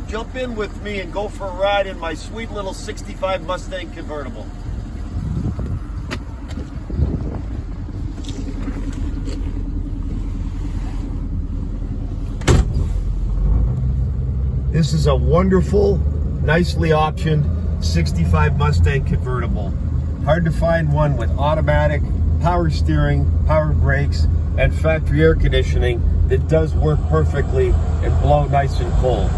jump in with me and go for a ride in my sweet little 65 Mustang Convertible. This is a wonderful, nicely optioned 65 Mustang Convertible. Hard to find one with automatic, power steering, power brakes, and factory air conditioning that does work perfectly and blow nice and cold.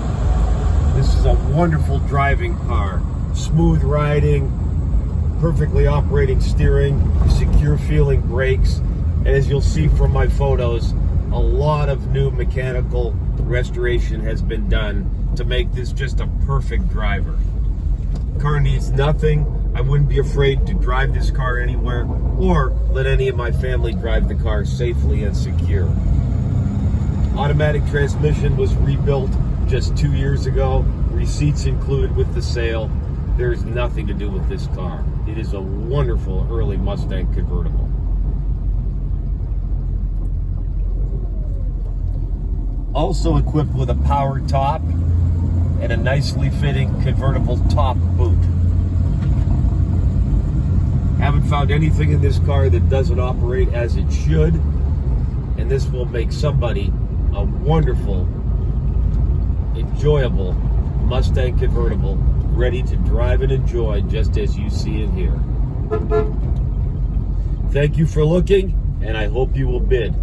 This is a wonderful driving car. Smooth riding, perfectly operating steering, secure feeling brakes, and as you'll see from my photos, a lot of new mechanical restoration has been done to make this just a perfect driver. Car needs nothing. I wouldn't be afraid to drive this car anywhere or let any of my family drive the car safely and secure. Automatic transmission was rebuilt just 2 years ago. Receipts included with the sale. There is nothing to do with this car. It is a wonderful early Mustang Convertible. Also equipped with a power top and a nicely fitting convertible top boot. Haven't found anything in this car that doesn't operate as it should, and this will make somebody a wonderful, enjoyable Mustang Convertible ready to drive and enjoy just as you see it here. Thank you for looking, and I hope you will bid.